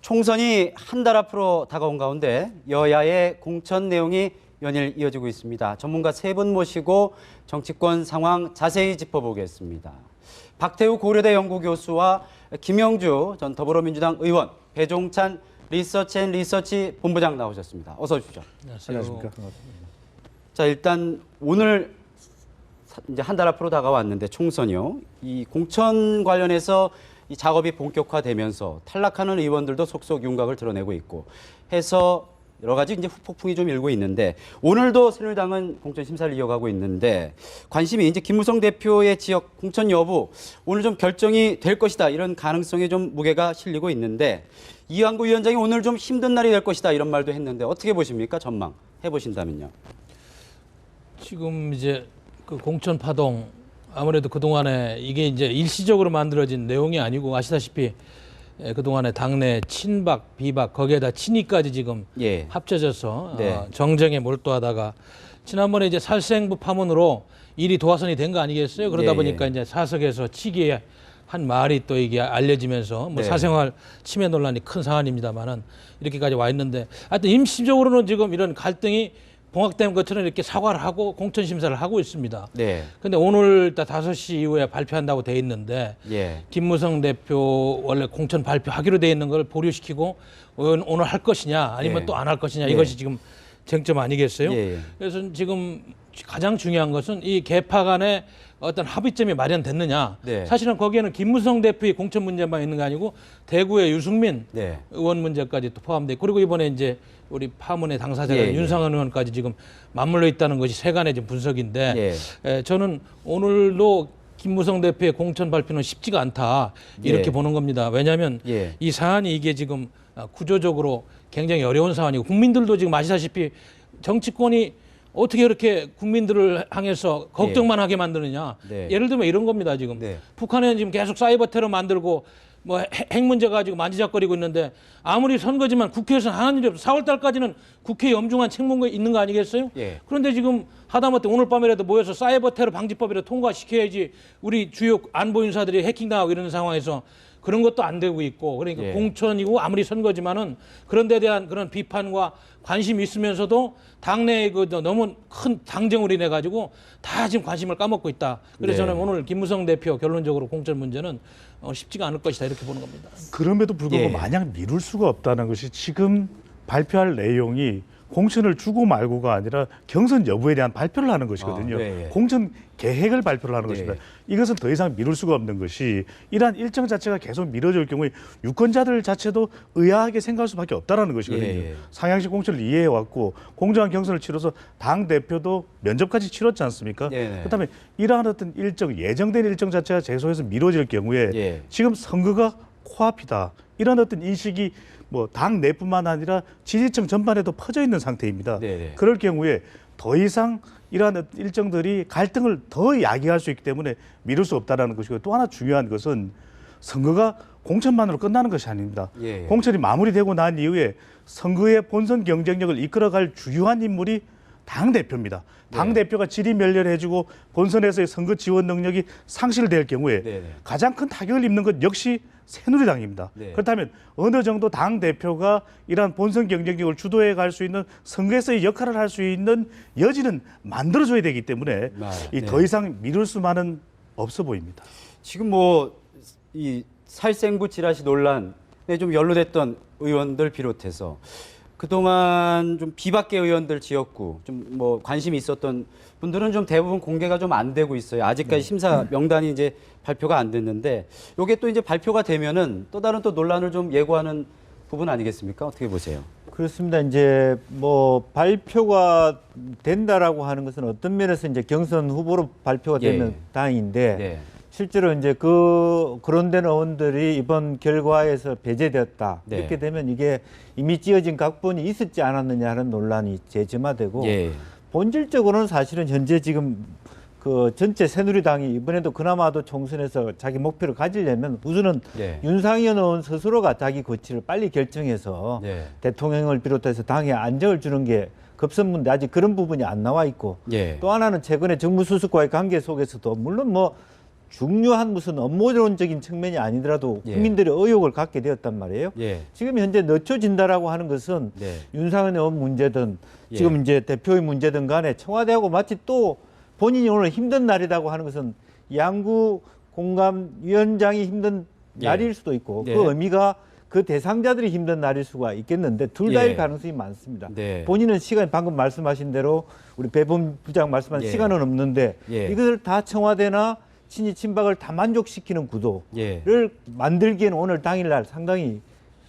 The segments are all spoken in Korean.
총선이 한 달 앞으로 다가온 가운데 여야의 공천 내용이 연일 이어지고 있습니다. 전문가 세 분 모시고 정치권 상황 자세히 짚어보겠습니다. 박태우 고려대 연구교수와 김영주 전 더불어민주당 의원, 배종찬 리서치 본부장 나오셨습니다. 어서 오십시오. 안녕하십니까. 자, 일단 오늘 이제 한 달 앞으로 다가왔는데 총선이요. 이 공천 관련해서 이 작업이 본격화되면서 탈락하는 의원들도 속속 윤곽을 드러내고 있고 해서 여러 가지 이제 후폭풍이 좀 일고 있는데 오늘도 새누리당은 공천 심사를 이어가고 있는데 관심이 이제 김무성 대표의 지역 공천 여부 오늘 좀 결정이 될 것이다 이런 가능성에 좀 무게가 실리고 있는데 이완구 위원장이 오늘 좀 힘든 날이 될 것이다 이런 말도 했는데 어떻게 보십니까? 전망 해보신다면요. 지금 이제 그 공천 파동 아무래도 그동안에 이게 이제 일시적으로 만들어진 내용이 아니고 아시다시피 그동안에 당내 친박, 비박 거기에다 친이까지 지금 합쳐져서 정쟁에 몰두하다가 지난번에 이제 살생부 파문으로 일이 도화선이 된 거 아니겠어요? 그러다 보니까 이제 사석에서 치기에 한 말이 또 이게 알려지면서 뭐 사생활 침해 논란이 큰 사안입니다만은 이렇게까지 와 있는데 하여튼 임시적으로는 지금 이런 갈등이 봉합된 것처럼 이렇게 사과를 하고 공천 심사를 하고 있습니다. 근데 오늘 5시 이후에 발표한다고 돼 있는데 김무성 대표 원래 공천 발표하기로 돼 있는 걸 보류시키고 오늘 할 것이냐 아니면 또 안 할 것이냐 이것이 지금 쟁점 아니겠어요? 그래서 지금 가장 중요한 것은 이 개파 간의 어떤 합의점이 마련됐느냐. 사실은 거기에는 김무성 대표의 공천 문제만 있는 게 아니고 대구의 유승민 의원 문제까지 또 포함돼 있고 그리고 이번에 이제 우리 파문의 당사자가 윤상현 의원까지 지금 맞물려 있다는 것이 세간의 지금 분석인데 저는 오늘도 김무성 대표의 공천 발표는 쉽지가 않다 이렇게 보는 겁니다. 왜냐하면 이 사안이 이게 지금 구조적으로 굉장히 어려운 사안이고 국민들도 지금 아시다시피 정치권이 어떻게 이렇게 국민들을 향해서 걱정만 하게 만드느냐. 예를 들면 이런 겁니다. 지금 북한은 지금 계속 사이버 테러 만들고 뭐 핵 문제 가지고 만지작거리고 있는데 아무리 선거지만 국회에서는 하는 일이 없어. 4월 달까지는 국회에 엄중한 책무가 있는 거 아니겠어요? 그런데 지금 하다못해 오늘 밤이라도 모여서 사이버 테러 방지법이라도 통과시켜야지 우리 주요 안보 인사들이 해킹당하고 이러는 상황에서 그런 것도 안 되고 있고 그러니까 공천이고 아무리 선거지만은 그런 데 대한 그런 비판과 관심이 있으면서도 당내에 그 너무 큰 당정으로 인해 가지고 다 지금 관심을 까먹고 있다. 그래서 저는 오늘 김무성 대표 결론적으로 공천 문제는 쉽지가 않을 것이다 이렇게 보는 겁니다. 그럼에도 불구하고 마냥 미룰 수가 없다는 것이 지금 발표할 내용이 공천을 주고 말고가 아니라 경선 여부에 대한 발표를 하는 것이거든요. 공천 계획을 발표를 하는 것입니다. 이것은 더 이상 미룰 수가 없는 것이 이러한 일정 자체가 계속 미뤄질 경우에 유권자들 자체도 의아하게 생각할 수밖에 없다는 것이거든요. 상향식 공천을 이해해왔고 공정한 경선을 치러서 당대표도 면접까지 치렀지 않습니까? 그렇다면 이러한 어떤 일정, 예정된 일정 자체가 계속해서 미뤄질 경우에 지금 선거가 코앞이다. 이런 어떤 인식이 뭐 당 내뿐만 아니라 지지층 전반에도 퍼져 있는 상태입니다. 그럴 경우에 더 이상 이러한 일정들이 갈등을 더 야기할 수 있기 때문에 미룰 수 없다는 것이고 또 하나 중요한 것은 선거가 공천만으로 끝나는 것이 아닙니다. 공천이 마무리되고 난 이후에 선거의 본선 경쟁력을 이끌어갈 주요한 인물이 당대표입니다. 당대표가 질의멸렬해지고 본선에서의 선거 지원 능력이 상실될 경우에 가장 큰 타격을 입는 것 역시 새누리당입니다. 그렇다면 어느 정도 당대표가 이러한 본선 경쟁력을 주도해 갈 수 있는 선거에서의 역할을 할 수 있는 여지는 만들어줘야 되기 때문에 더 이상 미룰 수만은 없어 보입니다. 지금 뭐 이 살생부 지라시 논란에 좀 연루됐던 의원들 비롯해서 그동안 좀 비박계 의원들 지역구 좀 뭐 관심이 있었던 분들은 좀 대부분 공개가 좀 안 되고 있어요. 아직까지 심사 명단이 이제 발표가 안 됐는데 이게 또 이제 발표가 되면은 또 다른 또 논란을 좀 예고하는 부분 아니겠습니까? 어떻게 보세요? 그렇습니다. 이제 뭐 발표가 된다라고 하는 것은 어떤 면에서 이제 경선 후보로 발표가 되면 다행인데 실제로 이제 그런 데는 의원들이 이번 결과에서 배제되었다. 이렇게 되면 이게 이미 찌어진 각본이 있었지 않았느냐 하는 논란이 재점화되고 본질적으로는 사실은 현재 지금 그 전체 새누리당이 이번에도 그나마도 총선에서 자기 목표를 가지려면 우선은 윤상현 의원 스스로가 자기 거취를 빨리 결정해서 대통령을 비롯해서 당에 안정을 주는 게 급선무인데 아직 그런 부분이 안 나와 있고 또 하나는 최근에 정무수석과의 관계 속에서도 물론 뭐 중요한 무슨 업무론적인 측면이 아니더라도 예. 국민들의 의혹을 갖게 되었단 말이에요. 예. 지금 현재 늦춰진다라고 하는 것은 네. 윤상현 의원 문제든 예. 지금 이제 대표의 문제든 간에 청와대하고 마치 또 본인이 오늘 힘든 날이라고 하는 것은 양구 공감위원장이 힘든 예. 날일 수도 있고 네. 그 의미가 그 대상자들이 힘든 날일 수가 있겠는데 둘 다일 예. 가능성이 많습니다. 네. 본인은 시간이 방금 말씀하신 대로 우리 배범 부장 말씀하신 예. 시간은 없는데 예. 이것을 다 청와대나 친이 친박을 다 만족시키는 구도를 예. 만들기에는 오늘 당일날 상당히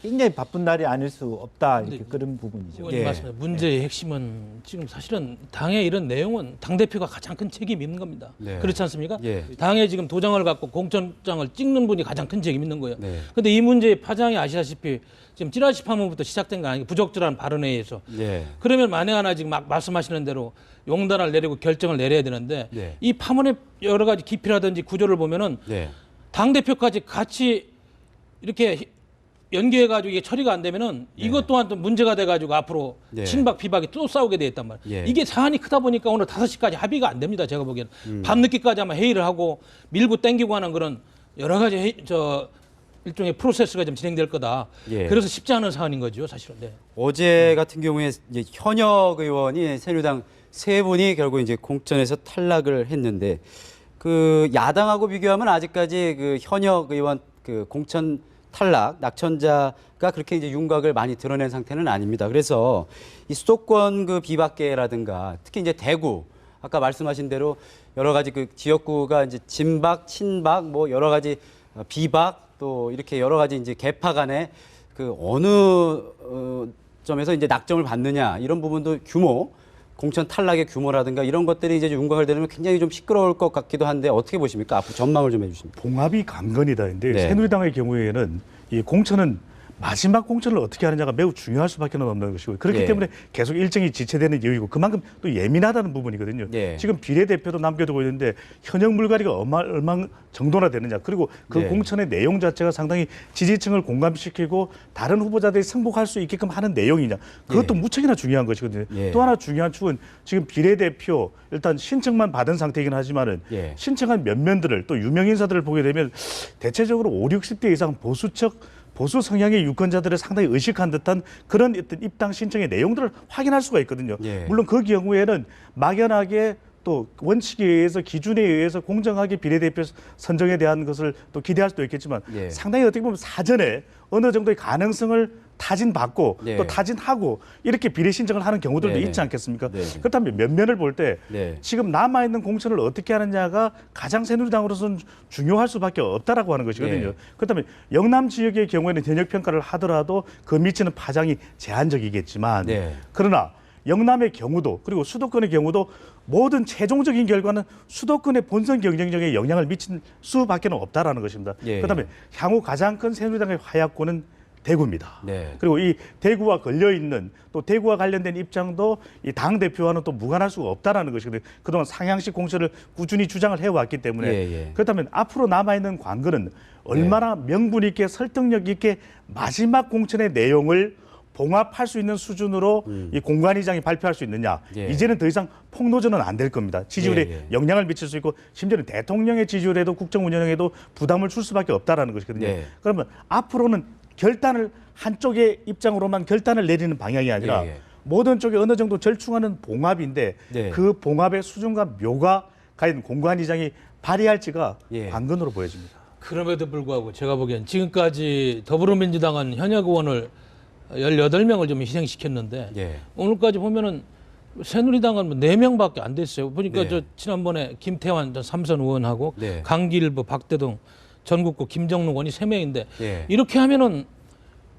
굉장히 바쁜 날이 아닐 수 없다 이렇게 그런 부분이죠. 의원님 예. 맞습니다. 문제의 핵심은 지금 사실은 당의 이런 내용은 당 대표가 가장 큰 책임이 있는 겁니다. 네. 그렇지 않습니까? 예. 당에 지금 도장을 갖고 공천장을 찍는 분이 가장 큰 책임이 있는 거예요. 네. 그런데 이 문제의 파장이 아시다시피 지금 찌라시 파문부터 시작된 거 아니에요? 부적절한 발언에 의해서. 예. 그러면 만에 하나 지금 막 말씀하시는 대로 용단을 내리고 결정을 내려야 되는데 네. 이 파문의 여러 가지 깊이라든지 구조를 보면은 네. 당 대표까지 같이 이렇게 연계해가지고 이게 처리가 안 되면은 이것 또한 또 문제가 돼가지고 앞으로 네. 친박 비박이 또 싸우게 돼 있단 말이에요. 예. 이게 사안이 크다 보니까 오늘 5시까지 합의가 안 됩니다. 제가 보기에는 밤늦게까지 아마 회의를 하고 밀고 땡기고 하는 그런 여러 가지 일종의 프로세스가 좀 진행될 거다. 예. 그래서 쉽지 않은 사안인 거죠, 사실은. 네. 어제 같은 경우에 이제 현역 의원이 새누리당 3분이 결국 이제 공천에서 탈락을 했는데 그 야당하고 비교하면 아직까지 그 현역 의원 그 공천 탈락 낙천자가 그렇게 이제 윤곽을 많이 드러낸 상태는 아닙니다. 그래서 이 수도권 그 비박계라든가 특히 이제 대구 아까 말씀하신 대로 여러 가지 그 지역구가 이제 진박, 친박 뭐 여러 가지 비박 또 이렇게 여러 가지 이제 계파 간에 그 어느 점에서 이제 낙점을 받느냐 이런 부분도 규모 공천 탈락의 규모라든가 이런 것들이 이제 윤곽을 대면 굉장히 좀 시끄러울 것 같기도 한데 어떻게 보십니까? 앞으로 전망을 좀 해주십니다. 봉합이 강건이다인데 네. 새누리당의 경우에는 이 공천은 마지막 공천을 어떻게 하느냐가 매우 중요할 수밖에 없는 것이고 그렇기 예. 때문에 계속 일정이 지체되는 이유이고 그만큼 또 예민하다는 부분이거든요. 예. 지금 비례대표도 남겨두고 있는데 현역 물갈이가 얼마 정도나 되느냐 그리고 그 네. 공천의 내용 자체가 상당히 지지층을 공감시키고 다른 후보자들이 승복할 수 있게끔 하는 내용이냐 그것도 무척이나 중요한 것이거든요. 예. 또 하나 중요한 축은 지금 비례대표 일단 신청만 받은 상태이긴 하지만은 예. 신청한 면면들을 또 유명 인사들을 보게 되면 대체적으로 5, 60대 이상 보수 성향의 유권자들을 상당히 의식한 듯한 그런 어떤 입당 신청의 내용들을 확인할 수가 있거든요. 예. 물론 그 경우에는 막연하게 또 원칙에 의해서 기준에 의해서 공정하게 비례대표 선정에 대한 것을 또 기대할 수도 있겠지만 예. 상당히 어떻게 보면 사전에 어느 정도의 가능성을 타진받고 네. 또 타진하고 이렇게 비례 신청을 하는 경우들도 네네. 있지 않겠습니까? 네. 그렇다면 면면을 볼 때 네. 지금 남아있는 공천을 어떻게 하느냐가 가장 새누리당으로서는 중요할 수밖에 없다라고 하는 것이거든요. 네. 그렇다면 영남 지역의 경우에는 현역 평가를 하더라도 그 미치는 파장이 제한적이겠지만 네. 그러나 영남의 경우도 그리고 수도권의 경우도 모든 최종적인 결과는 수도권의 본선 경쟁력에 영향을 미칠 수밖에 없다라는 것입니다. 예. 그렇다면 향후 가장 큰 새누리당의 화약고는 대구입니다. 네. 그리고 이 대구와 걸려 있는 또 대구와 관련된 입장도 이 당 대표와는 또 무관할 수가 없다라는 것이거든요. 그동안 상향식 공천을 꾸준히 주장을 해왔기 때문에 예. 그렇다면 앞으로 남아 있는 관건은 얼마나 명분 있게 설득력 있게 마지막 공천의 내용을 봉합할 수 있는 수준으로 이 공관위장이 발표할 수 있느냐. 예. 이제는 더 이상 폭노전은 안 될 겁니다. 지지율에 예. 영향을 미칠 수 있고 심지어는 대통령의 지지율에도 국정 운영에도 부담을 줄 수밖에 없다라는 것이거든요. 예. 그러면 앞으로는 결단을 한쪽의 입장으로만 결단을 내리는 방향이 아니라 예. 모든 쪽에 어느 정도 절충하는 봉합인데 네. 그 봉합의 수준과 묘가 과연 공관위장이 발휘할지가 예. 관건으로 보여집니다. 그럼에도 불구하고 제가 보기엔 지금까지 더불어민주당은 현역 의원을 18명을 좀 희생시켰는데 예. 오늘까지 보면은 새누리당은 뭐 4명밖에 안 됐어요. 보니까 네. 저 지난번에 김태환 전 삼선 의원하고 네. 강길부, 박대동, 전국구, 김정록 의원이 3명인데 예. 이렇게 하면은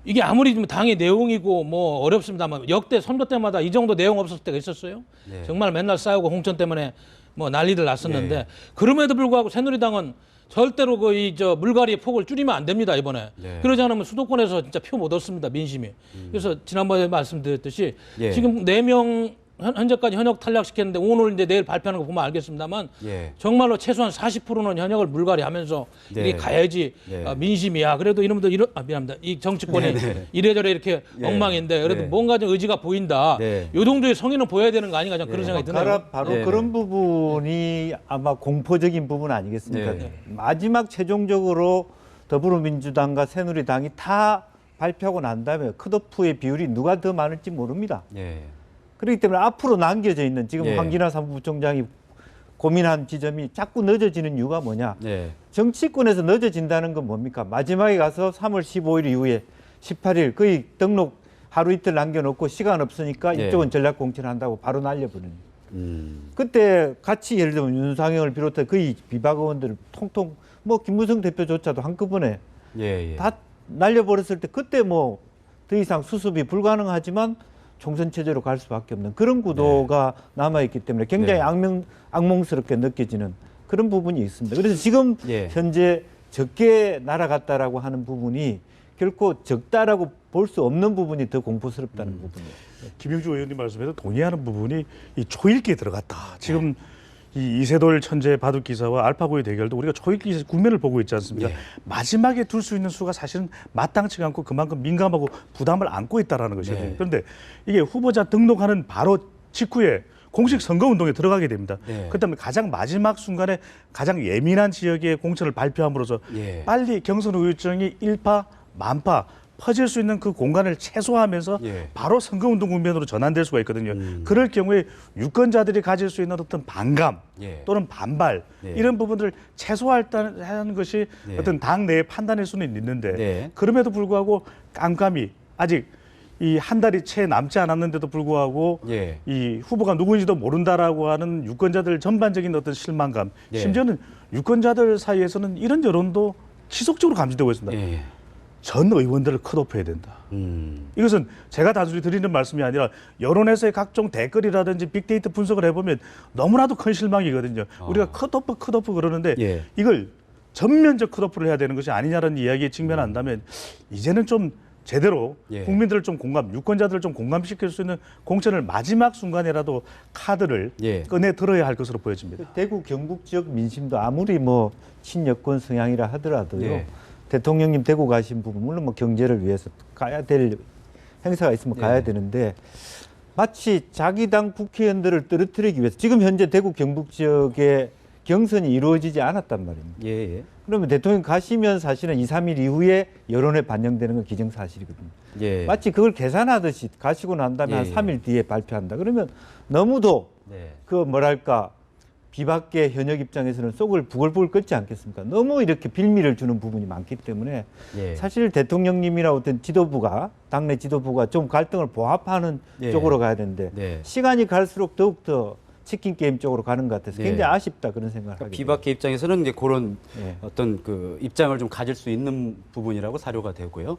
이게 아무리 좀 당의 내용이고 뭐 어렵습니다만 역대 선거 때마다 이 정도 내용 없었을 때가 있었어요. 네. 정말 맨날 싸우고 홍천 때문에 뭐 난리들 났었는데 네. 그럼에도 불구하고 새누리당은 절대로 그 이 저 물갈이의 폭을 줄이면 안 됩니다 이번에. 네. 그러지 않으면 수도권에서 진짜 표 못 얻습니다 민심이. 그래서 지난번에 말씀드렸듯이 예. 지금 4명 현재까지 현역 탈락시켰는데 오늘 이제 내일 발표하는 거 보면 알겠습니다만 예. 정말로 최소한 40%는 현역을 물갈이하면서 네. 이게 가야지 네. 민심이야. 그래도 이놈들 미안합니다. 이 정치권이 이래저래 이렇게 예. 엉망인데 그래도 네. 뭔가 좀 의지가 보인다. 네. 요 정도의 성의는 보여야 되는 거 아닌가 저는 그런 생각이 드네요. 바로 네, 그런 부분이 아마 공포적인 부분 아니겠습니까? 네. 마지막 최종적으로 더불어민주당과 새누리당이 다 발표하고 난 다음에 컷오프의 비율이 누가 더 많을지 모릅니다. 예. 그렇기 때문에 앞으로 남겨져 있는 지금 예. 황진화 사무부총장이 고민한 지점이 자꾸 늦어지는 이유가 뭐냐? 예. 정치권에서 늦어진다는 건 뭡니까? 마지막에 가서 3월 15일 이후에 18일 거의 등록 하루 이틀 남겨놓고 시간 없으니까 예. 이쪽은 전략공천한다고 바로 날려버리는. 그때 같이 예를 들면 윤상영을 비롯해 거의 비박 의원들을 통통 뭐 김무성 대표조차도 한꺼번에 예. 예. 다 날려버렸을 때 그때 뭐 더 이상 수습이 불가능하지만 총선 체제로 갈 수밖에 없는 그런 구도가 남아있기 때문에 굉장히 네. 악몽스럽게 느껴지는 그런 부분이 있습니다. 그래서 지금 예. 현재 적게 날아갔다라고 하는 부분이 결코 적다라고 볼 수 없는 부분이 더 공포스럽다는 부분이에요. 김영주 의원님 말씀에서 동의하는 부분이 이 초읽기에 들어갔다. 지금 이 이세돌 천재 바둑 기사와 알파고의 대결도 우리가 초읽기 국면을 보고 있지 않습니까? 예. 마지막에 둘 수 있는 수가 사실은 마땅치 않고 그만큼 민감하고 부담을 안고 있다라는 것이거든요. 네. 그런데 이게 후보자 등록하는 바로 직후에 공식 선거운동에 들어가게 됩니다. 네. 그다음에 가장 마지막 순간에 가장 예민한 지역의 공천을 발표함으로써 예. 빨리 경선 후 일정이 일파만파 퍼질 수 있는 그 공간을 최소화하면서 예. 바로 선거운동 국면으로 전환될 수가 있거든요. 그럴 경우에 유권자들이 가질 수 있는 어떤 반감 예. 또는 반발 네. 이런 부분들을 최소화하는 것이 네. 어떤 당 내의 판단일 수는 있는데 네. 그럼에도 불구하고 깜깜이 아직 이 한 달이 채 남지 않았는데도 불구하고 예. 이 후보가 누구인지도 모른다라고 하는 유권자들 전반적인 어떤 실망감 예. 심지어는 유권자들 사이에서는 이런 여론도 지속적으로 감지되고 있습니다. 예. 전 의원들을 컷오프해야 된다. 이것은 제가 단순히 드리는 말씀이 아니라 여론에서의 각종 댓글이라든지 빅데이터 분석을 해보면 너무나도 큰 실망이거든요. 우리가 컷오프 그러는데 예. 이걸 전면적 컷오프를 해야 되는 것이 아니냐는 이야기에 직면한다면 이제는 좀 제대로 예. 국민들을 좀 유권자들을 좀 공감시킬 수 있는 공천을 마지막 순간에라도 카드를 예. 꺼내 들어야 할 것으로 보여집니다. 대구 경북 지역 민심도 아무리 뭐 친여권 성향이라 하더라도요. 예. 대통령님 대구 가신 부분 물론 뭐 경제를 위해서 가야 될 행사가 있으면 가야 예. 되는데 마치 자기 당 국회의원들을 떨어뜨리기 위해서 지금 현재 대구 경북 지역에 경선이 이루어지지 않았단 말입니다. 예. 그러면 대통령 가시면 사실은 2, 3일 이후에 여론에 반영되는 건 기정사실이거든요. 예. 마치 그걸 계산하듯이 가시고 난 다음에 예. 한 3일 뒤에 발표한다. 그러면 너무도 네. 그 뭐랄까 비박계 현역 입장에서는 속을 부글부글 끓지 않겠습니까? 너무 이렇게 빌미를 주는 부분이 많기 때문에 예. 사실 대통령님이나 어떤 지도부가 당내 지도부가 좀 갈등을 보합하는 예. 쪽으로 가야 되는데 네. 시간이 갈수록 더욱더 치킨 게임 쪽으로 가는 것 같아서 네. 굉장히 아쉽다 그런 생각을 하게 돼요. 비박계 입장에서는 이제 그런 예. 어떤 그 입장을 좀 가질 수 있는 부분이라고 사료가 되고요.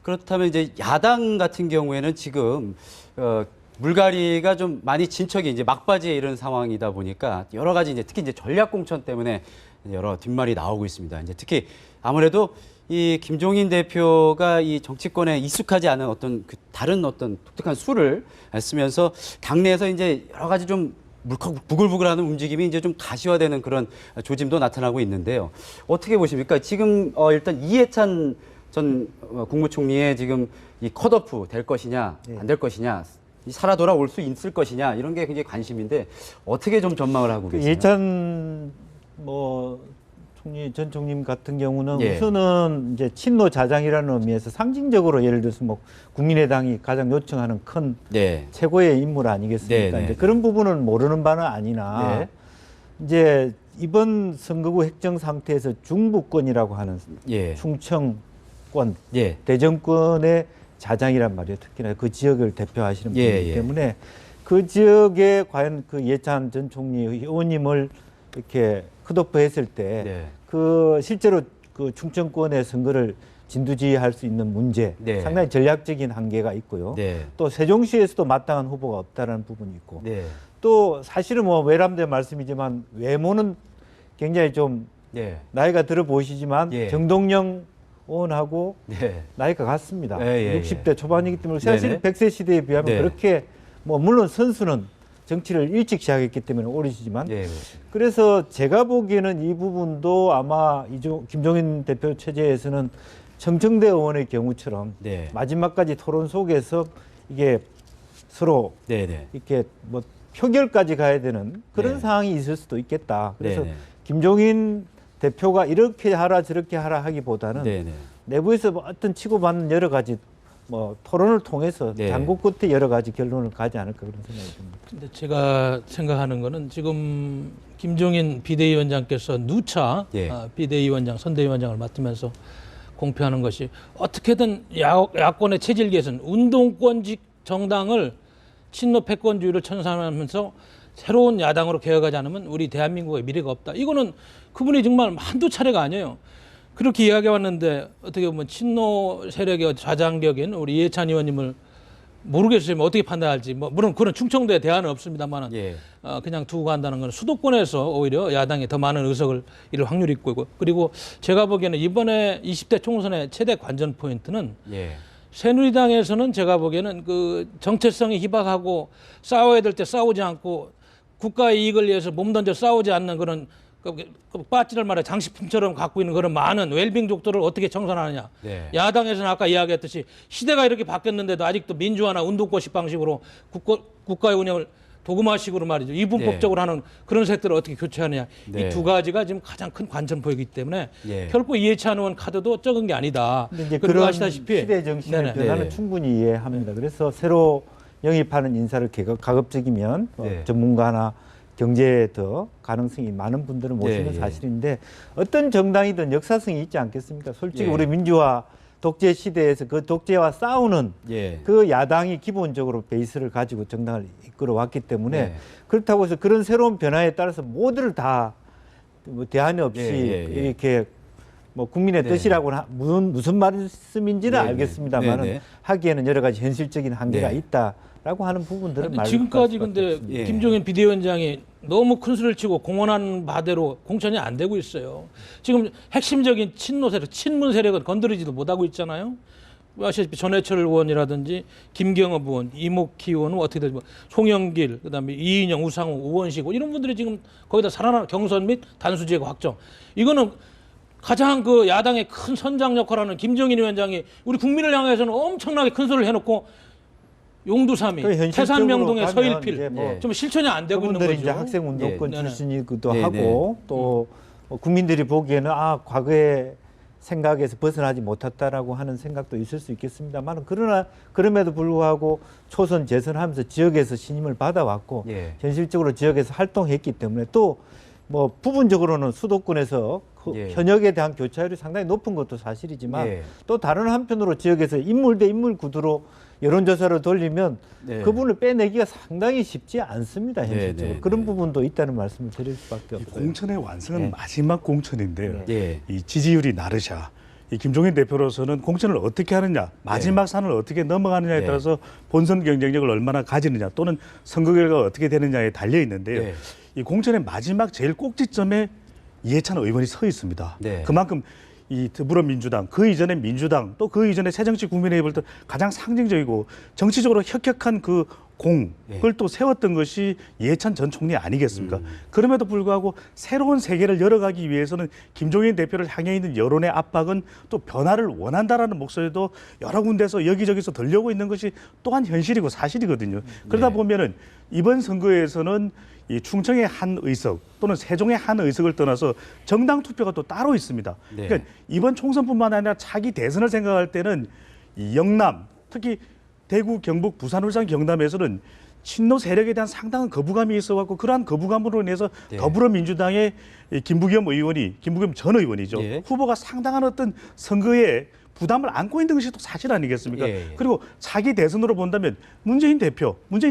그렇다면 이제 야당 같은 경우에는 지금 물갈이가 좀 많이 진척이 이제 막바지에 이런 상황이다 보니까 여러 가지 이제 특히 이제 전략 공천 때문에 여러 뒷말이 나오고 있습니다. 이제 특히 아무래도 이 김종인 대표가 이 정치권에 익숙하지 않은 어떤 그 다른 어떤 독특한 수를 쓰면서 당내에서 이제 여러 가지 좀 물컥 부글부글하는 움직임이 이제 좀 가시화되는 그런 조짐도 나타나고 있는데요. 어떻게 보십니까? 지금 일단 이해찬 전 국무총리의 지금 이 컷오프 될 것이냐 안 될 것이냐 살아 돌아올 수 있을 것이냐 이런 게 굉장히 관심인데 어떻게 좀 전망을 하고 계세요? 예찬 전 총리 같은 경우는 예. 우선은 이제 친노 자장이라는 의미에서 상징적으로 예를 들어서 뭐 국민의당이 가장 요청하는 큰 네. 최고의 인물 아니겠습니까? 네, 네. 이제 그런 부분은 모르는 바는 아니나 네. 이제 이번 선거구 획정 상태에서 중부권이라고 하는 예. 충청권, 예. 대전권의 자장이란 말이에요. 특히나 그 지역을 대표하시는 예, 분이기 예. 때문에 그 지역에 과연 그 예찬 전 총리 의원님을 이렇게 컷오프 했을 때 네. 그 실제로 그 충청권의 선거를 진두지휘할 수 있는 문제 네. 상당히 전략적인 한계가 있고요. 네. 또 세종시에서도 마땅한 후보가 없다는 부분이 있고 네. 또 사실은 뭐 외람된 말씀이지만 외모는 굉장히 좀 네. 나이가 들어 보이시지만 예. 정동영 의원하고 네. 나이가 같습니다. 예, 예, 60대 초반이기 때문에 사실 네네. 100세 시대에 비하면 네. 그렇게 뭐 물론 선수는 정치를 일찍 시작했기 때문에 오래지만 예. 그래서 제가 보기에는 이 부분도 아마 김종인 대표 체제에서는 청청대 의원의 경우처럼 네. 마지막까지 토론 속에서 이게 서로 네. 이렇게 뭐 표결까지 가야 되는 그런 네. 상황이 있을 수도 있겠다. 그래서 네. 김종인 대표가 이렇게 하라 저렇게 하라 하기보다는 네. 내부에서 뭐 어떤 치고받는 여러 가지 뭐 토론을 통해서 네. 장고 끝에 여러 가지 결론을 가지 않을까 그런 생각이 듭니다. 근데 제가 생각하는 거는 지금 김종인 비대위원장께서 누차 예. 비대위원장, 선대위원장을 맡으면서 공표하는 것이 어떻게든 야권의 체질 개선, 운동권직 정당을 친노 패권주의를 천산하면서 새로운 야당으로 개혁하지 않으면 우리 대한민국의 미래가 없다. 이거는 그분이 정말 한두 차례가 아니에요. 그렇게 이야기해 왔는데 어떻게 보면 친노 세력의 좌장격인 우리 이해찬 의원님을 모르겠어요. 어떻게 판단할지. 뭐 물론 그런 충청도에 대안은 없습니다만은 예. 그냥 두고 간다는 건 수도권에서 오히려 야당이 더 많은 의석을 이룰 확률이 있고 그리고 제가 보기에는 이번에 20대 총선의 최대 관전 포인트는 예. 새누리당에서는 제가 보기에는 그 정체성이 희박하고 싸워야 될 때 싸우지 않고 국가의 이익을 위해서 몸 던져 싸우지 않는 그런 빠찌를 말해 장식품처럼 갖고 있는 그런 많은 웰빙족들을 어떻게 청산하느냐. 네. 야당에서는 아까 이야기했듯이 시대가 이렇게 바뀌었는데도 아직도 민주화나 운동권식 방식으로 국가의 운영을 도구마식으로 말이죠. 이분법적으로 하는 그런 색들을 어떻게 교체하느냐. 네. 이 두 가지가 지금 가장 큰 관전포이기 때문에 예. 결코 이해찬 의원 카드도 적은 게 아니다. 근데 이제 그리고 그런 아시다시피 시대 정신의 네네. 변화는 네. 충분히 이해합니다. 그래서 새로 영입하는 인사를 가급적이면 네. 전문가나 경제에 더 가능성이 많은 분들을 모시는 네, 예. 사실인데 어떤 정당이든 역사성이 있지 않겠습니까? 솔직히 예. 우리 민주화 독재 시대에서 그 독재와 싸우는 예. 그 야당이 기본적으로 베이스를 가지고 정당을 이끌어 왔기 때문에 네. 그렇다고 해서 그런 새로운 변화에 따라서 모두를 다 뭐 대안이 없이 예. 이렇게 뭐 국민의 네. 뜻이라고 무슨 말씀인지는 네, 알겠습니다만은 네. 하기에는 여러 가지 현실적인 한계가 네. 있다라고 하는 부분들은 아니, 말할 지금까지 수밖에 근데 없습니다. 예. 김종인 비대위원장이 너무 큰 소리를 치고 공언한 바대로 공천이 안 되고 있어요. 지금 핵심적인 친노 세력, 친문 세력은 건드리지도 못하고 있잖아요. 아시다시피 전해철 의원이라든지 김경업 의원, 이목희 의원은 어떻게 되지? 송영길, 그다음에 이인영, 우상호, 우원식 이런 분들이 지금 거기다 살아나 경선 및 단수제거 확정. 이거는 가장 그 야당의 큰 선장 역할하는 김종인 위원장이 우리 국민을 향해서는 엄청나게 큰 소리를 해놓고 용두삼이, 현실적으로 태산명동의 가면 서일필 이제 뭐 좀 실천이 안 되고 있는 그분들이 거죠. 이제 학생 운동권 예. 출신이기도 네, 하고 또 국민들이 보기에는 과거의 생각에서 벗어나지 못했다라고 하는 생각도 있을 수 있겠습니다만 그러나 그럼에도 불구하고 초선 재선하면서 지역에서 신임을 받아왔고 예. 현실적으로 지역에서 활동했기 때문에 또 뭐 부분적으로는 수도권에서 그 예. 현역에 대한 교차율이 상당히 높은 것도 사실이지만 예. 또 다른 한편으로 지역에서 인물 대 인물 구도로 여론조사를 돌리면 네. 그분을 빼내기가 상당히 쉽지 않습니다. 현실적으로. 네. 그런 부분도 있다는 말씀을 드릴 수밖에 이 없어요. 공천의 완성은 네. 마지막 공천인데요. 예. 이 지지율이 나르샤. 이 김종인 대표로서는 공천을 어떻게 하느냐, 마지막 산을 어떻게 넘어가느냐에 네. 따라서 본선 경쟁력을 얼마나 가지느냐 또는 선거 결과가 어떻게 되느냐에 달려 있는데요. 네. 이 공천의 마지막 제일 꼭지점에 이해찬 의원이 서 있습니다. 네. 그만큼 이 더불어민주당, 그 이전에 민주당, 또 그 이전에 새정치국민회의를 때 가장 상징적이고 정치적으로 혁혁한 그 공을 또 세웠던 것이 이해찬 전 총리 아니겠습니까? 그럼에도 불구하고 새로운 세계를 열어가기 위해서는 김종인 대표를 향해 있는 여론의 압박은 또 변화를 원한다라는 목소리도 여러 군데서 여기저기서 들려오고 있는 것이 또한 현실이고 사실이거든요. 그러다 보면은 이번 선거에서는 이 충청의 한 의석 또는 세종의 한 의석을 떠나서 정당 투표가 또 따로 있습니다. 네. 그러니까 이번 총선뿐만 아니라 차기 대선을 생각할 때는 이 영남, 특히 대구, 경북, 부산, 울산, 경남에서는 친노 세력에 대한 상당한 거부감이 있어갖고 그러한 거부감으로 인해서 네. 더불어민주당의 이 김부겸 전 의원이죠. 예. 후보가 상당한 어떤 선거에 부담을 안고 있는 것이 또 사실 아니겠습니까? 예. 그리고 차기 대선으로 본다면 문재인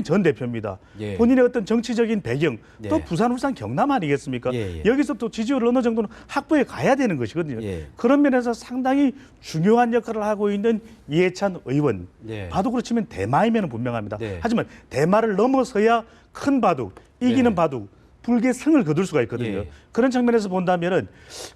전 대표입니다. 예. 본인의 어떤 정치적인 배경, 또 네. 부산, 울산, 경남 아니겠습니까? 예. 여기서 또 지지율을 어느 정도는 확보해 가야 되는 것이거든요. 예. 그런 면에서 상당히 중요한 역할을 하고 있는 이해찬 의원. 네. 바둑으로 치면 대마이면 분명합니다. 네. 하지만 대마를 넘어서야 큰 바둑, 이기는 네. 바둑, 불개성을 거둘 수가 있거든요. 예. 그런 측면에서 본다면은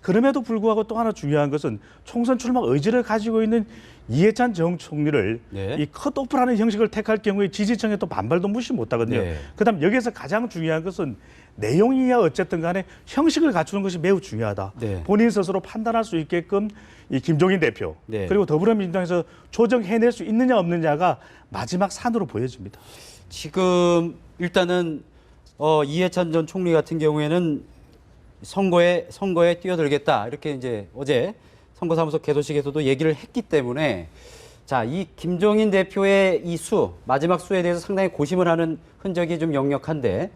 그럼에도 불구하고 또 하나 중요한 것은 총선 출마 의지를 가지고 있는 이해찬 전 총리를 네. 이 컷오프라는 형식을 택할 경우에 지지층의 또 반발도 무시 못하거든요. 네. 그다음 여기에서 가장 중요한 것은 내용이야 어쨌든 간에 형식을 갖추는 것이 매우 중요하다. 네. 본인 스스로 판단할 수 있게끔 이 김종인 대표 네. 그리고 더불어민주당에서 조정해낼 수 있느냐 없느냐가 마지막 산으로 보여집니다. 지금 일단은 이해찬 전 총리 같은 경우에는 선거에 뛰어들겠다 이렇게 이제 어제 선거사무소 개소식에서도 얘기를 했기 때문에 자, 이 김종인 대표의 이 마지막 수에 대해서 상당히 고심을 하는 흔적이 좀 역력한데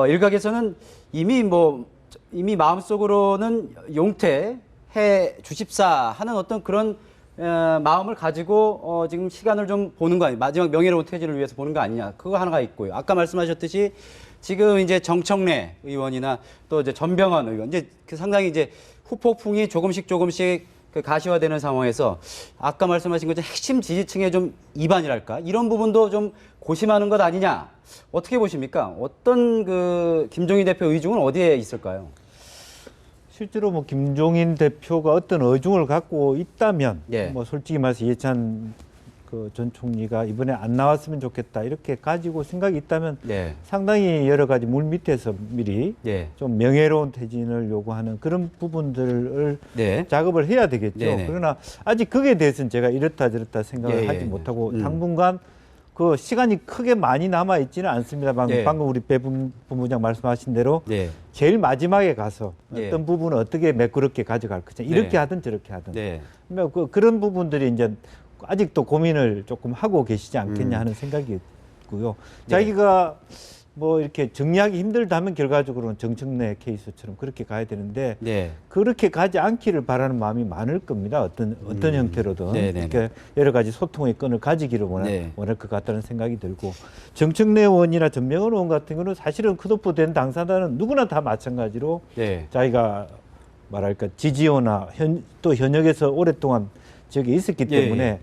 일각에서는 이미 마음속으로는 용퇴해 주십사 하는 어떤 그런 마음을 가지고 지금 시간을 좀 보는 거 아니냐, 마지막 명예로운 퇴진을 위해서 보는 거 아니냐, 그거 하나가 있고요. 아까 말씀하셨듯이 지금 이제 정청래 의원이나 또 이제 전병헌 의원 이제 상당히 이제 후폭풍이 조금씩 그 가시화되는 상황에서 아까 말씀하신 것처럼 핵심 지지층의 좀 이반이랄까 이런 부분도 좀 고심하는 것 아니냐, 어떻게 보십니까? 어떤 그 김종인 대표 의중은 어디에 있을까요? 실제로 뭐 김종인 대표가 어떤 의중을 갖고 있다면 예. 뭐 솔직히 말해서 이해찬 그 전 총리가 이번에 안 나왔으면 좋겠다 이렇게 가지고 생각이 있다면 네. 상당히 여러 가지 물 밑에서 미리 예. 좀 명예로운 퇴진을 요구하는 그런 부분들을 네. 작업을 해야 되겠죠. 네네. 그러나 아직 거기에 대해서는 제가 이렇다 저렇다 생각을 예, 하지 예. 못하고 당분간 그 시간이 크게 많이 남아 있지는 않습니다. 예. 방금 우리 배 본부장 말씀하신 대로 네. 제일 마지막에 가서 예. 어떤 부분을 어떻게 매끄럽게 가져갈 거냐, 이렇게 네. 하든 저렇게 하든 네. 그런 부분들이 이제 아직도 고민을 조금 하고 계시지 않겠냐 하는 생각이 있고요. 자기가 뭐 이렇게 정리하기 힘들다면 결과적으로는 정청래 케이스처럼 그렇게 가야 되는데 네. 그렇게 가지 않기를 바라는 마음이 많을 겁니다. 어떤 형태로든 네네네. 이렇게 여러 가지 소통의 끈을 가지기를 네. 원할 것 같다는 생각이 들고, 정청래 의원이나 전명헌 의원 같은 경우는 사실은 컷오프 된 당사자는 누구나 다 마찬가지로 네. 자기가 말할까 지지요나 또 현역에서 오랫동안 저기 있었기 예, 때문에 예.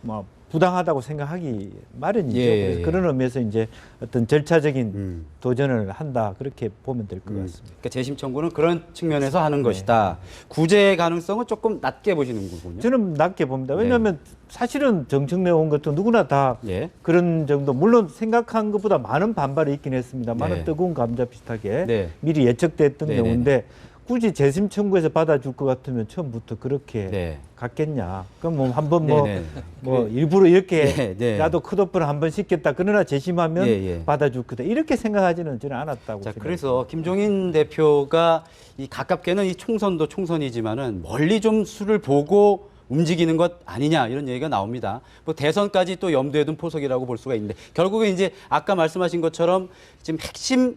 뭐 부당하다고 생각하기 마련이죠. 예, 예, 그래서 예. 그런 의미에서 이제 어떤 절차적인 도전을 한다, 그렇게 보면 될 것 같습니다. 그러니까 재심 청구는 그런 측면에서 하는 것이다. 구제 가능성은 조금 낮게 보시는 거군요. 저는 낮게 봅니다. 왜냐하면 사실은 정청래 의원 같은 누구나 다 예. 그런 정도, 물론 생각한 것보다 많은 반발이 있긴 했습니다. 많은 네. 뜨거운 감자 비슷하게 네. 미리 예측됐던 네네네. 경우인데 굳이 재심 청구해서 받아줄 것 같으면 처음부터 그렇게 네. 갔겠냐. 그럼 뭐 한번 네네. 뭐 일부러 이렇게 네, 네. 나도 컷오프를 한번 시켰다. 그러나 재심하면 예, 예. 받아줄 거다. 이렇게 생각하지는 저는 않았다고 자, 생각합니다. 그래서 김종인 대표가 이 가깝게는 이 총선도 총선이지만은 멀리 좀 수를 보고 움직이는 것 아니냐 이런 얘기가 나옵니다. 뭐 대선까지 또 염두에 둔 포석이라고 볼 수가 있는데 결국에 이제 아까 말씀하신 것처럼 지금 핵심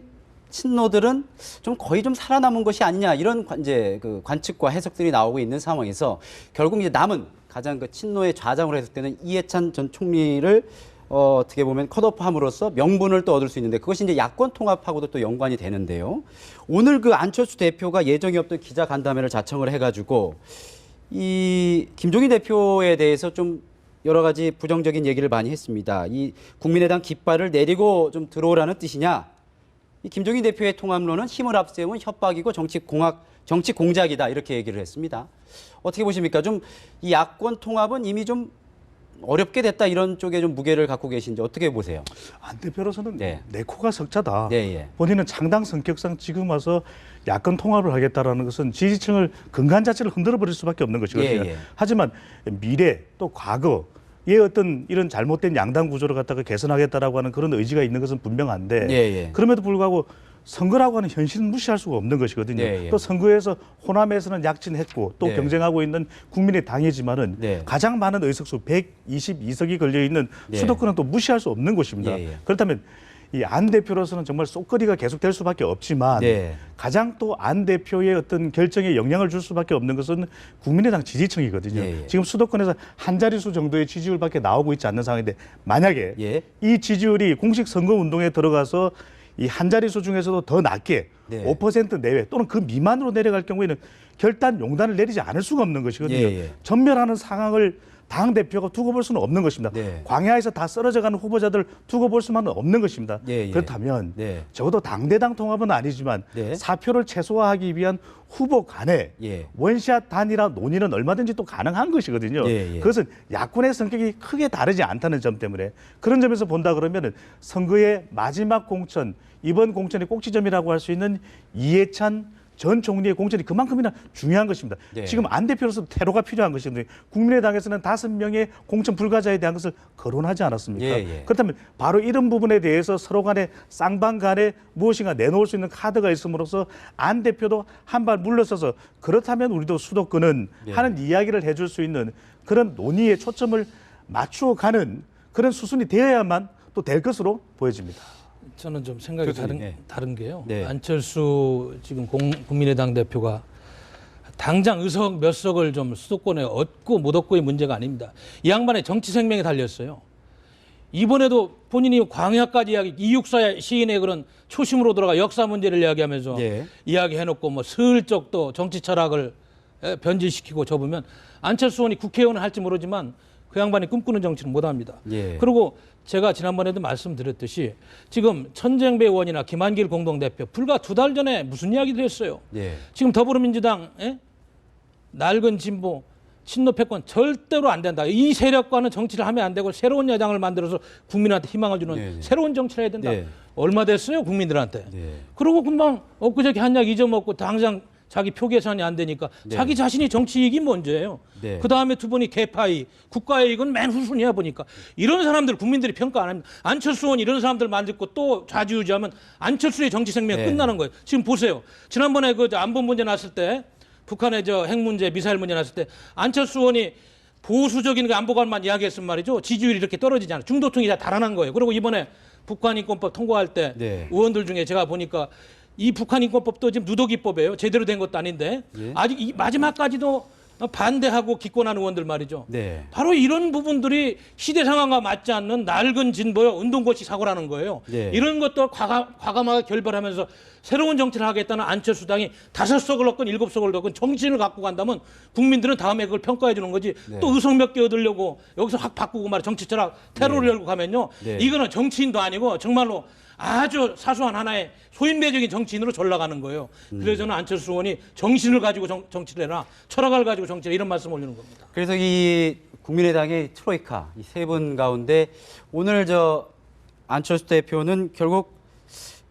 친노들은 좀 거의 좀 살아남은 것이 아니냐 이런 이제 그 관측과 해석들이 나오고 있는 상황에서 결국 이제 남은 가장 그 친노의 좌장으로 했을 때는 이해찬 전 총리를 어떻게 보면 컷오프함으로써 명분을 또 얻을 수 있는데 그것이 이제 야권 통합하고도 또 연관이 되는데요. 오늘 그 안철수 대표가 예정이 없던 기자 간담회를 자청을 해가지고 이 김종인 대표에 대해서 좀 여러 가지 부정적인 얘기를 많이 했습니다. 이 국민의당 깃발을 내리고 좀 들어오라는 뜻이냐? 이 김종인 대표의 통합론은 힘을 앞세운 협박이고 정치 공작이다 이렇게 얘기를 했습니다. 어떻게 보십니까? 좀 이 야권 통합은 이미 좀 어렵게 됐다 이런 쪽에 좀 무게를 갖고 계신지 어떻게 보세요? 안 대표로서는 네. 내 코가 석자다. 네, 예. 본인은 창당 성격상 지금 와서 야권 통합을 하겠다라는 것은 지지층을 근간 자체를 흔들어 버릴 수밖에 없는 것이거든요. 예, 예. 하지만 미래 또 과거의 어떤 이런 잘못된 양당 구조를 갖다가 개선하겠다라고 하는 그런 의지가 있는 것은 분명한데 예, 예. 그럼에도 불구하고 선거라고 하는 현실은 무시할 수가 없는 것이거든요. 예, 예. 또 선거에서 호남에서는 약진했고 또 네. 경쟁하고 있는 국민의당이지만은 네. 가장 많은 의석수 122석이 걸려 있는 네. 수도권은 또 무시할 수 없는 곳입니다. 예, 예. 그렇다면 이 안 대표로서는 정말 쏙거리가 계속될 수밖에 없지만 네. 가장 또 안 대표의 어떤 결정에 영향을 줄 수밖에 없는 것은 국민의당 지지층이거든요. 예, 예. 지금 수도권에서 한 자릿수 정도의 지지율밖에 나오고 있지 않는 상황인데 만약에 예. 이 지지율이 공식 선거 운동에 들어가서 이 한 자릿수 중에서도 더 낮게 네. 5% 내외 또는 그 미만으로 내려갈 경우에는 결단 용단을 내리지 않을 수가 없는 것이거든요. 예, 예. 전멸하는 상황을 당 대표가 두고 볼 수는 없는 것입니다. 네. 광야에서 다 쓰러져가는 후보자들 두고 볼 수만은 없는 것입니다. 예, 예. 그렇다면 네. 적어도 당대당 통합은 아니지만 네. 사표를 최소화하기 위한 후보 간의 예. 원샷 단일화 논의는 얼마든지 또 가능한 것이거든요. 예, 예. 그것은 야권의 성격이 크게 다르지 않다는 점 때문에 그런 점에서 본다 그러면은 선거의 마지막 공천, 이번 공천의 꼭지점이라고 할 수 있는 이해찬 전 총리의 공천이 그만큼이나 중요한 것입니다. 네. 지금 안 대표로서 태로가 필요한 것인데 국민의당에서는 5명의 공천 불가자에 대한 것을 거론하지 않았습니까? 예, 예. 그렇다면 바로 이런 부분에 대해서 서로 간에 쌍방 간에 무엇인가 내놓을 수 있는 카드가 있음으로써 안 대표도 한 발 물러서서 그렇다면 우리도 수도권은 예. 하는 이야기를 해줄 수 있는 그런 논의에 초점을 맞추어 가는 그런 수순이 되어야만 또 될 것으로 보여집니다. 저는 좀 생각이 교수님, 네. 다른 게요. 네. 안철수 지금 국민의당 대표가 당장 의석 몇 석을 좀 수도권에 얻고 못 얻고의 문제가 아닙니다. 이 양반의 정치 생명이 달렸어요. 이번에도 본인이 광야까지 이육사 시인의 그런 초심으로 돌아가 역사 문제를 이야기하면서 예. 이야기해놓고 뭐 슬쩍 또 정치 철학을 변질시키고 접으면 안철수 의원이 국회의원을 할지 모르지만 그 양반이 꿈꾸는 정치는 못합니다. 예. 그리고 제가 지난번에도 말씀드렸듯이 지금 천정배 의원이나 김한길 공동대표 불과 2달 전에 무슨 이야기를 했어요. 예. 지금 더불어민주당 낡은 진보 친노 패권 절대로 안 된다. 이 세력과는 정치를 하면 안 되고 새로운 여당을 만들어서 국민한테 희망을 주는 네, 네. 새로운 정치를 해야 된다. 네. 얼마 됐어요 국민들한테. 네. 그러고 금방 엊그저께 한약 잊어먹고 당장 자기 표 계산이 안 되니까 네. 자기 자신이 정치 이익이 먼저예요. 네. 그다음에 두 분이 개파이, 국가의 이익은 맨 후순위야 보니까 이런 사람들 국민들이 평가 안 합니다. 안철수 의원 이런 사람들 만들고 또 좌지우지하면 안철수의 정치 생명이 네. 끝나는 거예요. 지금 보세요. 지난번에 그 안보 문제 났을 때 북한의 핵 문제, 미사일 문제 났을 때 안철수 의원이 보수적인 그 안보관만 이야기했으면 말이죠. 지지율이 이렇게 떨어지지 않아요. 중도층이 다 달아난 거예요. 그리고 이번에 북한인권법 통과할 때 네. 의원들 중에 제가 보니까 이 북한인권법도 지금 누더기법이에요. 제대로 된 것도 아닌데 예. 아직 이 마지막까지도 반대하고 기권하는 의원들 말이죠. 네. 바로 이런 부분들이 시대 상황과 맞지 않는 낡은 진보요 운동고시 사고라는 거예요. 네. 이런 것도 과감하게 결별하면서 새로운 정치를 하겠다는 안철수당이 5석을 얻건 7석을 얻건 정신을 갖고 간다면 국민들은 다음에 그걸 평가해 주는 거지. 네. 또 의석 몇 개 얻으려고 여기서 확 바꾸고 말이야 정치 철학 테러를 네. 열고 가면요. 네. 이거는 정치인도 아니고 정말로 아주 사소한 하나의 소인배적인 정치인으로 전락하는 거예요. 그래서 저는 안철수 의원이 정신을 가지고 정치를 해라. 철학을 가지고 정치를 해라. 이런 말씀 올리는 겁니다. 그래서 이 국민의당의 트로이카 이 세 분 가운데 오늘 저 안철수 대표는 결국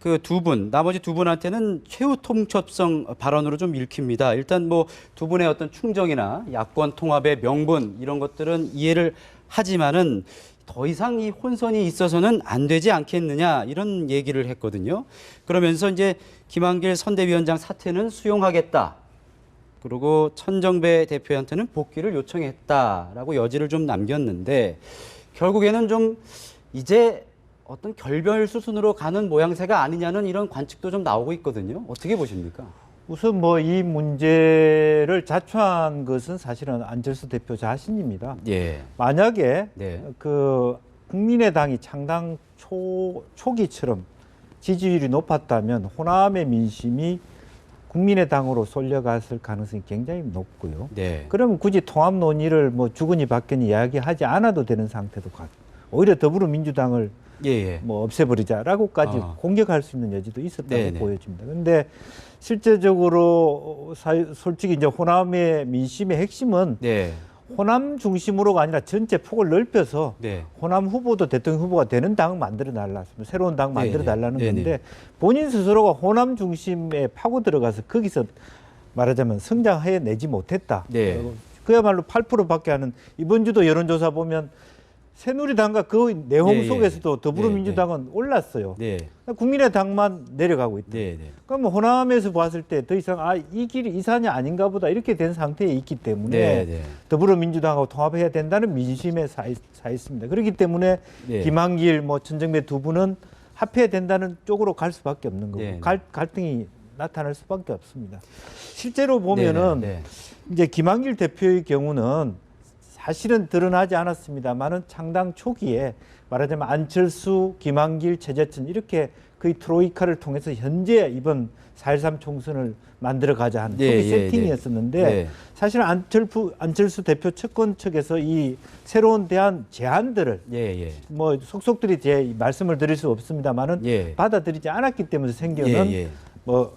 그 두 분, 나머지 두 분한테는 최후 통첩성 발언으로 좀 읽힙니다. 일단 뭐 두 분의 어떤 충정이나 야권 통합의 명분 이런 것들은 이해를 하지만은 더 이상 이 혼선이 있어서는 안 되지 않겠느냐 이런 얘기를 했거든요. 그러면서 이제 김한길 선대위원장 사퇴는 수용하겠다. 그리고 천정배 대표한테는 복귀를 요청했다라고 여지를 좀 남겼는데 결국에는 좀 이제 어떤 결별 수순으로 가는 모양새가 아니냐는 이런 관측도 좀 나오고 있거든요. 어떻게 보십니까? 우선 뭐 이 문제를 자초한 것은 사실은 안철수 대표 자신입니다. 예. 만약에 네. 그 국민의당이 창당 초기처럼 지지율이 높았다면 호남의 민심이 국민의당으로 쏠려갔을 가능성이 굉장히 높고요. 네. 그러면 굳이 통합 논의를 뭐 주거니 받거니 이야기하지 않아도 되는 상태도 같고 오히려 더불어민주당을 예, 예. 뭐 없애버리자라고까지 공격할 수 있는 여지도 있었다고 네네. 보여집니다. 그런데 실제적으로 솔직히 이제 호남의 민심의 핵심은 네. 호남 중심으로가 아니라 전체 폭을 넓혀서 네. 호남 후보도 대통령 후보가 되는 당을 만들어 달라, 새로운 당 만들어 달라는 네네. 건데 본인 스스로가 호남 중심에 파고 들어가서 거기서 말하자면 성장해내지 못했다. 네. 그야말로 8%밖에 하는 이번 주도 여론조사 보면 새누리당과 그 내용 예, 예. 속에서도 더불어민주당은 올랐어요. 네. 국민의당만 내려가고 있다. 네, 네. 그럼 호남에서 봤을 때 더 이상 이 길이 이 산이 아닌가 보다 이렇게 된 상태에 있기 때문에 네, 네. 더불어민주당하고 통합해야 된다는 민심에 사 있습니다. 그렇기 때문에 네. 김한길, 천정배 두 분은 합해야 된다는 쪽으로 갈 수밖에 없는 거고 네, 네. 갈등이 나타날 수밖에 없습니다. 실제로 보면은 네, 네. 이제 김한길 대표의 경우는 사실은 드러나지 않았습니다만은 창당 초기에 말하자면 안철수, 김한길, 최재천 이렇게 거의 트로이카를 통해서 현재 이번 4.13 총선을 만들어가자 하는 초기 세팅이었었는데 사실 안철수 대표 측권 측에서 이 새로운 대안 제안들을 뭐 속속들이 제 말씀을 드릴 수 없습니다만은 받아들이지 않았기 때문에 생겨는 뭐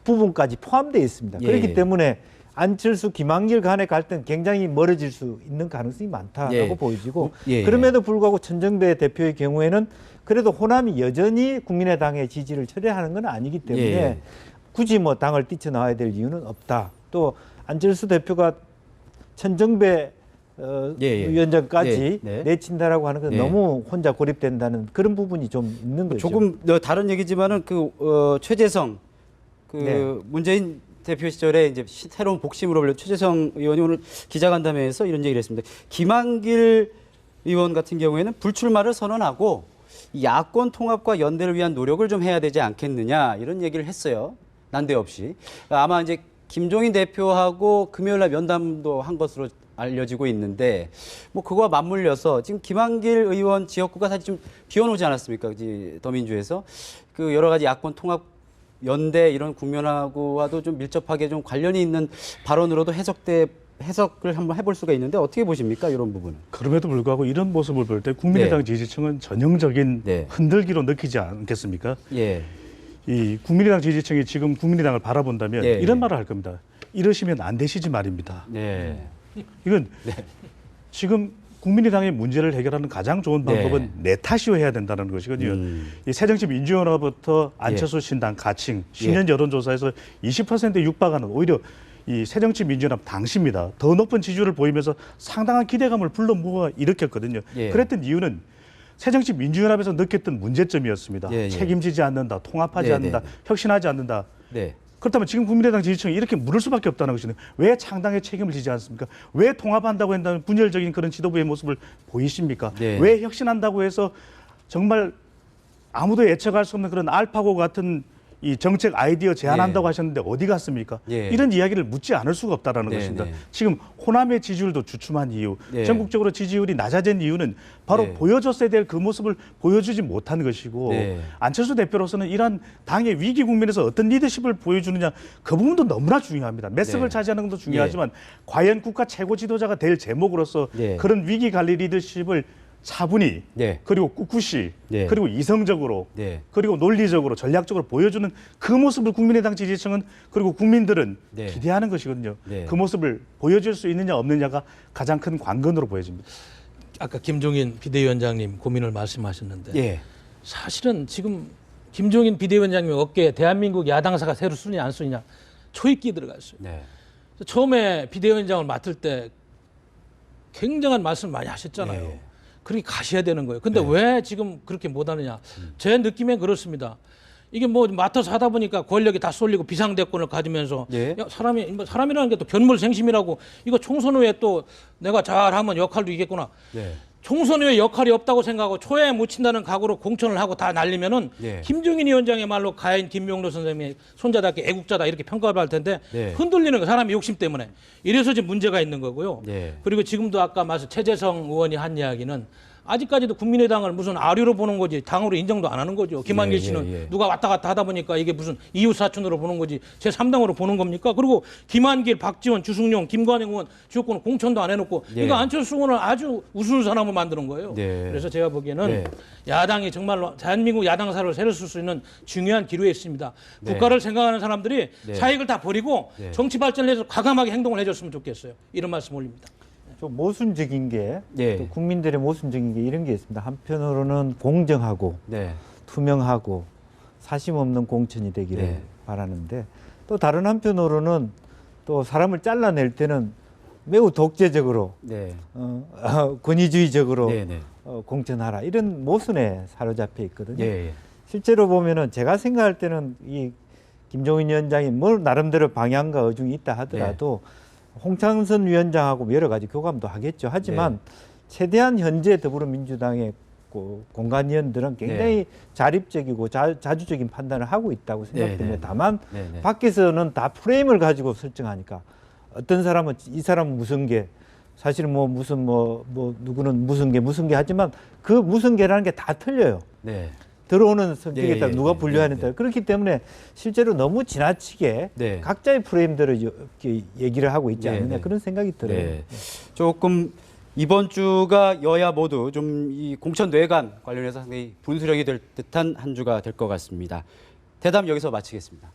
부분까지 포함되어 있습니다. 그렇기 때문에 안철수, 김한길 간의 갈등 굉장히 멀어질 수 있는 가능성이 많다라고 보여지고 그럼에도 불구하고 천정배 대표의 경우에는 그래도 호남이 여전히 국민의당의 지지를 철회하는 건 아니기 때문에 굳이 뭐 당을 뛰쳐나와야 될 이유는 없다. 또 안철수 대표가 천정배 위원장까지 내친다라고 하는 건 너무 혼자 고립된다는 그런 부분이 좀 있는 거죠. 조금 다른 얘기지만은 최재성 문재인 대표 시절에 이제 새로운 복심으로 불려 최재성 의원이 오늘 기자간담회에서 이런 얘기를 했습니다. 김한길 의원 같은 경우에는 불출마를 선언하고 야권 통합과 연대를 위한 노력을 좀 해야 되지 않겠느냐 이런 얘기를 했어요. 난데없이. 아마 이제 김종인 대표하고 금요일 날 면담도 한 것으로 알려지고 있는데 뭐 그거와 맞물려서 지금 김한길 의원 지역구가 사실 좀 비워놓지 않았습니까? 더민주에서 그 여러 가지 야권 통합 연대 이런 국면하고와도 좀 밀접하게 좀 관련이 있는 발언으로도 해석을 한번 해볼 수가 있는데 어떻게 보십니까? 이런 부분은. 그럼에도 불구하고 이런 모습을 볼 때 국민의당 지지층은 전형적인 흔들기로 느끼지 않겠습니까? 이 국민의당 지지층이 지금 국민의당을 바라본다면 이런 말을 할 겁니다. 이러시면 안 되시지 말입니다. 이건 지금 국민의당의 문제를 해결하는 가장 좋은 방법은 내 탓이요 해야 된다는 것이거든요. 이 새정치민주연합부터 안철수 신당 가칭, 신년 여론조사에서 20%에 육박하는 오히려 이 새정치민주연합 당시입니다. 더 높은 지지율을 보이면서 상당한 기대감을 불러 모아 일으켰거든요. 그랬던 이유는 새정치민주연합에서 느꼈던 문제점이었습니다. 책임지지 않는다, 통합하지 않는다, 혁신하지 않는다. 그렇다면 지금 국민의당 지지층이 이렇게 물을 수밖에 없다는 것이죠. 왜 창당에 책임을 지지 않습니까? 왜 통합한다고 한다면 분열적인 그런 지도부의 모습을 보이십니까? 왜 혁신한다고 해서 정말 아무도 예측할 수 없는 그런 알파고 같은 이 정책 아이디어 제안한다고 하셨는데 어디 갔습니까? 이런 이야기를 묻지 않을 수가 없다는 것입니다. 지금 호남의 지지율도 주춤한 이유, 전국적으로 지지율이 낮아진 이유는 바로 보여줬어야 될 그 모습을 보여주지 못한 것이고 안철수 대표로서는 이러한 당의 위기 국면에서 어떤 리더십을 보여주느냐 그 부분도 너무나 중요합니다. 몇 석을 차지하는 것도 중요하지만 과연 국가 최고 지도자가 될 제목으로서 그런 위기 관리 리더십을 차분히 그리고 꿋꿋이 그리고 이성적으로 그리고 논리적으로 전략적으로 보여주는 그 모습을 국민의당 지지층은 그리고 국민들은 기대하는 것이거든요. 그 모습을 보여줄 수 있느냐 없느냐가 가장 큰 관건으로 보여집니다. 아까 김종인 비대위원장님 고민을 말씀하셨는데 사실은 지금 김종인 비대위원장님 어깨에 대한민국 야당사가 새로 쓰느냐 안 쓰느냐 초입기 들어갔어요. 처음에 비대위원장을 맡을 때 굉장한 말씀을 많이 하셨잖아요. 그렇게 가셔야 되는 거예요. 근데 왜 지금 그렇게 못하느냐. 제 느낌엔 그렇습니다. 이게 뭐 맡아서 하다 보니까 권력이 다 쏠리고 비상대권을 가지면서 야, 사람이라는 게 또 견물생심이라고 이거 총선 후에 또 내가 잘하면 역할도 있겠구나. 총선 후에 역할이 없다고 생각하고 초에 묻힌다는 각오로 공천을 하고 다 날리면은 김종인 위원장의 말로 가인 김명로 선생님이 손자답게 애국자다 이렇게 평가를 할 텐데 흔들리는 거 사람이 욕심 때문에 이래서 지금 문제가 있는 거고요. 그리고 지금도 아까 말씀 최재성 의원이 한 이야기는 아직까지도 국민의당을 무슨 아류로 보는 거지 당으로 인정도 안 하는 거죠. 김한길 씨는 누가 왔다 갔다 하다 보니까 이게 무슨 이웃사촌으로 보는 거지 제3당으로 보는 겁니까? 그리고 김한길, 박지원, 주승용, 김관영 의원 지역구는 공천도 안 해놓고 이거 안철수 의원을 아주 우스운 사람을 만드는 거예요. 그래서 제가 보기에는 야당이 정말로 대한민국 야당사를 새로 쓸 수 있는 중요한 기로에 있습니다. 국가를 생각하는 사람들이 사익을 다 버리고 정치 발전을 해서 과감하게 행동을 해줬으면 좋겠어요. 이런 말씀 올립니다. 좀 모순적인 게 또 국민들의 모순적인 게 이런 게 있습니다. 한편으로는 공정하고 투명하고 사심 없는 공천이 되기를 바라는데 또 다른 한편으로는 또 사람을 잘라낼 때는 매우 독재적으로 권위주의적으로 공천하라 이런 모순에 사로잡혀 있거든요. 실제로 보면은 제가 생각할 때는 이 김종인 위원장이 뭘 나름대로 방향과 의중이 있다 하더라도 홍창선 위원장하고 여러 가지 교감도 하겠죠. 하지만 최대한 현재 더불어민주당의 공관위원들은 굉장히 자립적이고 자주적인 판단을 하고 있다고 생각됩니다. 다만 밖에서는 다 프레임을 가지고 설정하니까 어떤 사람은 이 사람은 무슨 게 사실은 뭐 무슨 뭐 누구는 무슨 개 하지만 그 무슨 개라는 게 다 틀려요. 네. 들어오는 성격에 따라 네, 누가 네, 분류하는 네, 따라 그렇기 때문에 실제로 너무 지나치게 네. 각자의 프레임대로 이렇게 얘기를 하고 있지 네, 않느냐 네. 그런 생각이 들어요. 네. 조금 이번 주가 여야 모두 좀 이 공천 뇌관 관련해서 상당히 분수령이 될 듯한 한 주가 될 것 같습니다. 대담 여기서 마치겠습니다.